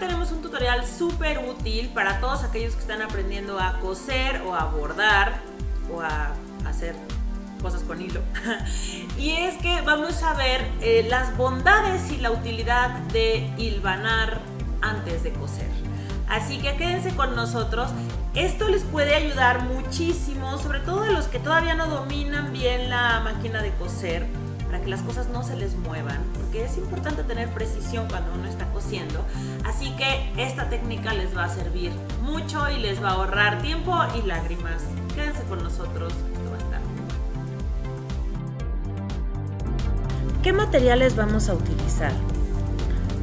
tenemos un tutorial súper útil para todos aquellos que están aprendiendo a coser o a bordar o a hacer cosas con hilo. Y es que vamos a ver las bondades y la utilidad de hilvanar antes de coser. Así que quédense con nosotros. Esto les puede ayudar muchísimo, sobre todo a los que todavía no dominan bien la máquina de coser, para que las cosas no se les muevan, porque es importante tener precisión cuando uno está cosiendo. Así que esta técnica les va a servir mucho y les va a ahorrar tiempo y lágrimas. Quédense con nosotros, esto va a estar muy bueno. ¿Qué materiales vamos a utilizar?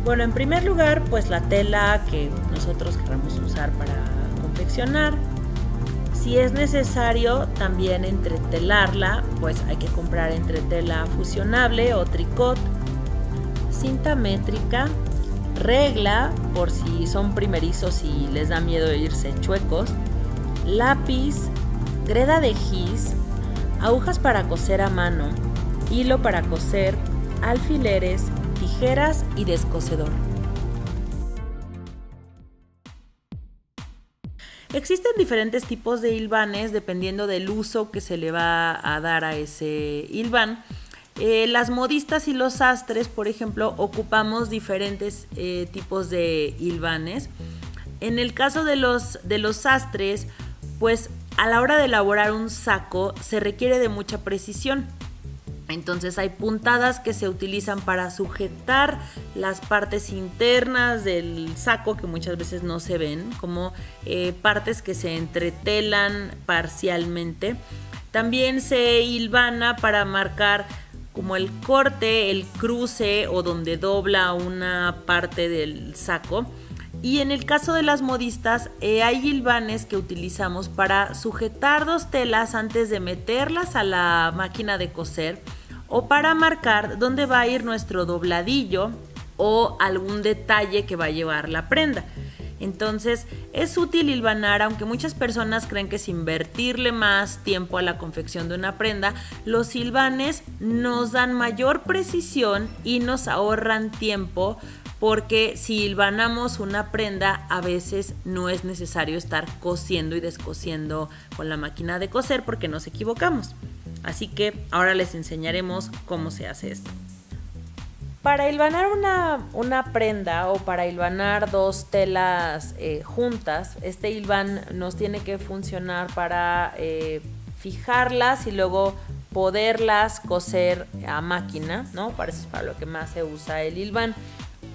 Bueno, en primer lugar, pues la tela que nosotros queramos usar para confeccionar. Si es necesario también entretelarla, pues hay que comprar entretela fusionable o tricot, cinta métrica, regla por si son primerizos y les da miedo de irse chuecos, lápiz, greda de gis, agujas para coser a mano, hilo para coser, alfileres, tijeras y descosedor. Existen diferentes tipos de hilvanes dependiendo del uso que se le va a dar a ese hilván. Las modistas y los sastres, por ejemplo, ocupamos diferentes tipos de hilvanes. En el caso de los sastres, pues a la hora de elaborar un saco se requiere de mucha precisión. Entonces hay puntadas que se utilizan para sujetar las partes internas del saco que muchas veces no se ven, como partes que se entretelan parcialmente. También se hilvana para marcar como el corte, el cruce o donde dobla una parte del saco. Y en el caso de las modistas, hay hilvanes que utilizamos para sujetar dos telas antes de meterlas a la máquina de coser o para marcar dónde va a ir nuestro dobladillo o algún detalle que va a llevar la prenda. Entonces es útil hilvanar, aunque muchas personas creen que es invertirle más tiempo a la confección de una prenda. Los hilvanes nos dan mayor precisión y nos ahorran tiempo, porque si hilvanamos una prenda a veces no es necesario estar cosiendo y descosiendo con la máquina de coser porque nos equivocamos. Así que ahora les enseñaremos cómo se hace esto. Para hilvanar una prenda o para hilvanar dos telas juntas, este hilván nos tiene que funcionar para fijarlas y luego poderlas coser a máquina, ¿no? Para eso es para lo que más se usa el hilván.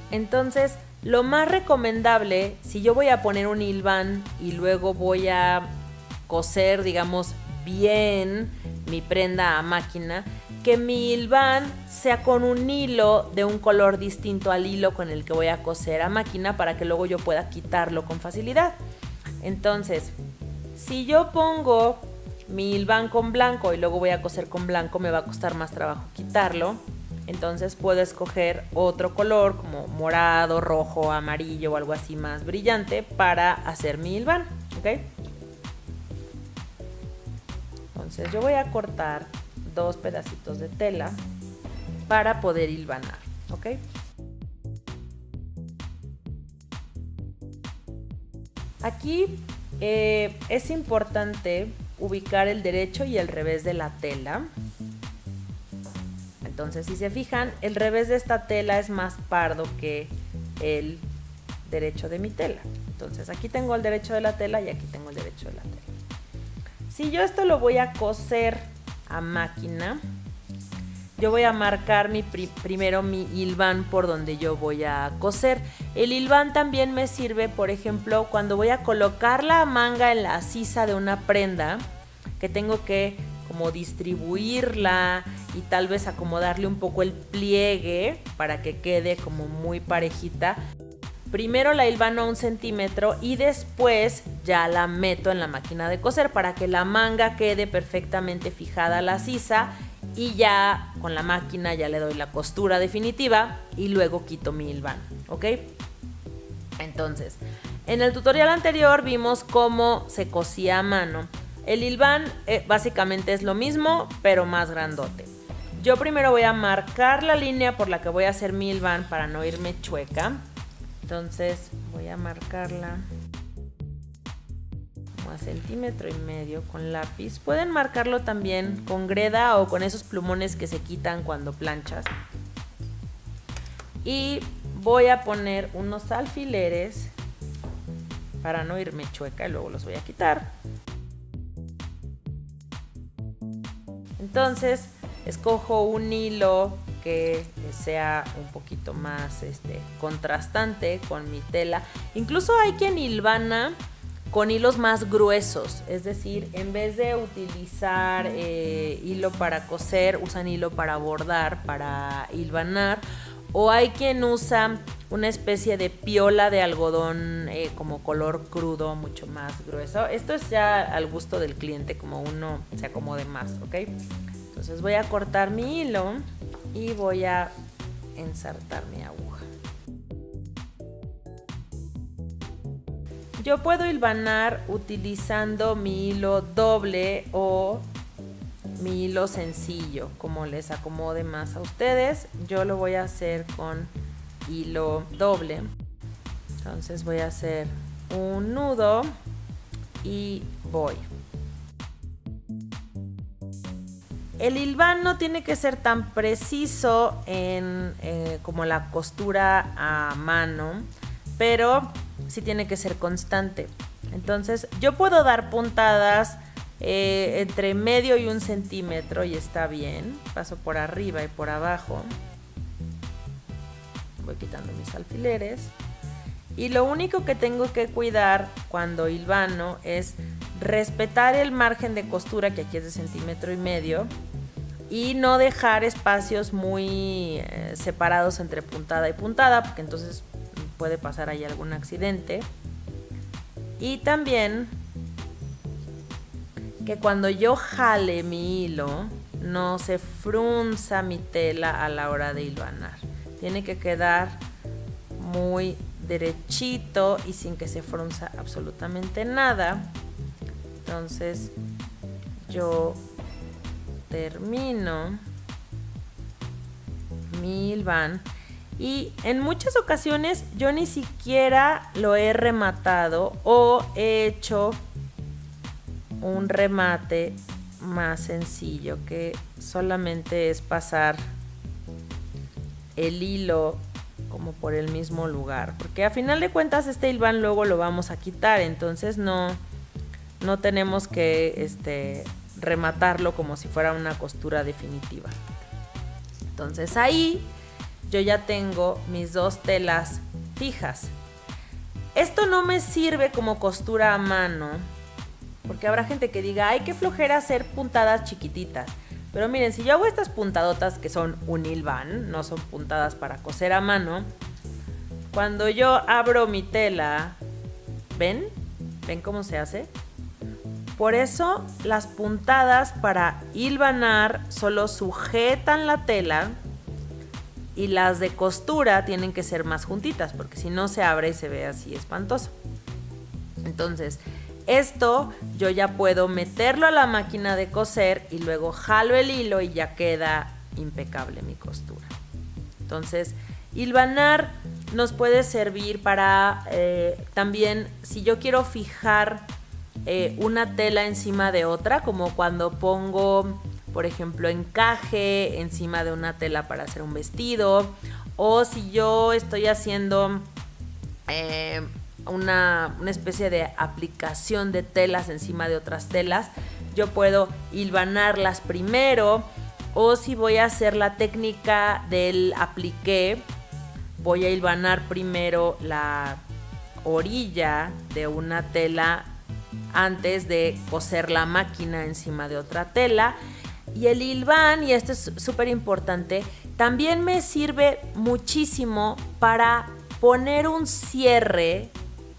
Entonces, lo más recomendable, si yo voy a poner un hilván y luego voy a coser, digamos, bien mi prenda a máquina, que mi hilván sea con un hilo de un color distinto al hilo con el que voy a coser a máquina, para que luego yo pueda quitarlo con facilidad. Entonces, si yo pongo mi hilván con blanco y luego voy a coser con blanco, me va a costar más trabajo quitarlo. Entonces puedo escoger otro color como morado, rojo, amarillo o algo así más brillante para hacer mi hilván, ¿ok? Entonces yo voy a cortar dos pedacitos de tela para poder hilvanar, ¿ok? Aquí es importante ubicar el derecho y el revés de la tela. Entonces, si se fijan, el revés de esta tela es más pardo que el derecho de mi tela. Entonces, aquí tengo el derecho de la tela y aquí tengo el derecho de la tela. Si yo esto lo voy a coser a máquina, yo voy a marcar primero mi hilván por donde yo voy a coser. El hilván también me sirve, por ejemplo, cuando voy a colocar la manga en la sisa de una prenda, que tengo que como distribuirla y tal vez acomodarle un poco el pliegue para que quede como muy parejita. Primero la hilvano a 1 centímetro y después ya la meto en la máquina de coser para que la manga quede perfectamente fijada a la sisa, y ya con la máquina ya le doy la costura definitiva y luego quito mi hilván, ¿ok? Entonces, en el tutorial anterior vimos cómo se cosía a mano. El hilván básicamente es lo mismo, pero más grandote. Yo primero voy a marcar la línea por la que voy a hacer mi hilván para no irme chueca. Entonces voy a marcarla como a 1,5 centímetros con lápiz. Pueden marcarlo también con greda o con esos plumones que se quitan cuando planchas. Y voy a poner unos alfileres para no irme chueca y luego los voy a quitar. Entonces escojo un hilo que sea un poquito más contrastante con mi tela. Incluso hay quien hilvana con hilos más gruesos, es decir, en vez de utilizar hilo para coser, usan hilo para bordar, para hilvanar. O hay quien usa una especie de piola de algodón como color crudo, mucho más grueso. Esto es ya al gusto del cliente, como uno se acomode más, ¿ok? Entonces voy a cortar mi hilo y voy a ensartar mi aguja. Yo puedo hilvanar utilizando mi hilo doble o mi hilo sencillo, como les acomode más a ustedes. Yo lo voy a hacer con hilo doble. Entonces voy a hacer un nudo y voy. El hilván no tiene que ser tan preciso como la costura a mano, pero sí tiene que ser constante. Entonces yo puedo dar puntadas entre medio y 1 centímetro y está bien. Paso por arriba y por abajo. Voy quitando mis alfileres. Y lo único que tengo que cuidar cuando hilvano es respetar el margen de costura, que aquí es de 1,5 centímetros, y no dejar espacios muy separados entre puntada y puntada, porque entonces puede pasar ahí algún accidente. Y también que cuando yo jale mi hilo no se frunza mi tela a la hora de hilvanar. Tiene que quedar muy derechito y sin que se frunza absolutamente nada. Entonces yo termino mi hilván y en muchas ocasiones yo ni siquiera lo he rematado o he hecho un remate más sencillo, que solamente es pasar el hilo como por el mismo lugar, porque a final de cuentas este hilván luego lo vamos a quitar, entonces no tenemos que rematarlo como si fuera una costura definitiva. Entonces ahí yo ya tengo mis 2 telas fijas. Esto no me sirve como costura a mano, porque habrá gente que diga, ay, qué flojera hacer puntadas chiquititas. Pero miren, si yo hago estas puntadotas que son un hilván, no son puntadas para coser a mano, cuando yo abro mi tela, ¿ven? ¿Ven cómo se hace? Por eso las puntadas para hilvanar solo sujetan la tela y las de costura tienen que ser más juntitas, porque si no se abre y se ve así espantoso. Entonces, esto yo ya puedo meterlo a la máquina de coser y luego jalo el hilo y ya queda impecable mi costura. Entonces, hilvanar nos puede servir para también, si yo quiero fijar una tela encima de otra, como cuando pongo, por ejemplo, encaje encima de una tela para hacer un vestido, o si yo estoy haciendo una especie de aplicación de telas encima de otras telas, yo puedo hilvanarlas primero, o si voy a hacer la técnica del apliqué, voy a hilvanar primero la orilla de una tela antes de coser la máquina encima de otra tela. Y el hilván, y esto es súper importante, también me sirve muchísimo para poner un cierre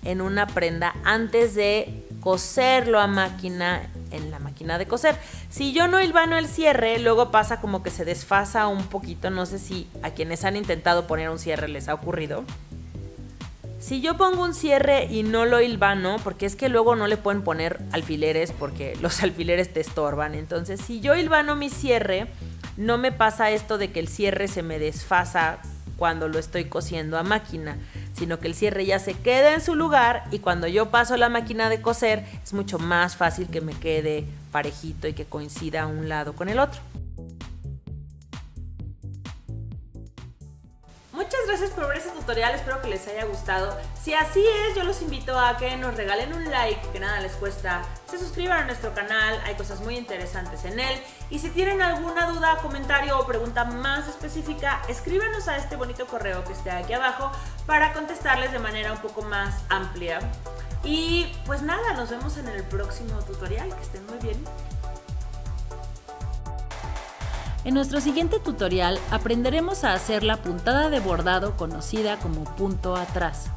en una prenda antes de coserlo a máquina en la máquina de coser. Si yo no hilvano el cierre, luego pasa como que se desfasa un poquito. No sé si a quienes han intentado poner un cierre les ha ocurrido. Si yo pongo un cierre y no lo hilvano, porque es que luego no le pueden poner alfileres porque los alfileres te estorban. Entonces, si yo hilvano mi cierre, no me pasa esto de que el cierre se me desfasa cuando lo estoy cosiendo a máquina. sino que el cierre ya se queda en su lugar y cuando yo paso la máquina de coser es mucho más fácil que me quede parejito y que coincida un lado con el otro. Muchas gracias por ver este tutorial, espero que les haya gustado. Si así es, yo los invito a que nos regalen un like, que nada les cuesta, se suscriban a nuestro canal, hay cosas muy interesantes en él. Y si tienen alguna duda, comentario o pregunta más específica, escríbanos a este bonito correo que está aquí abajo para contestarles de manera un poco más amplia. Y pues nada, nos vemos en el próximo tutorial, que estén muy bien. En nuestro siguiente tutorial aprenderemos a hacer la puntada de bordado conocida como punto atrás.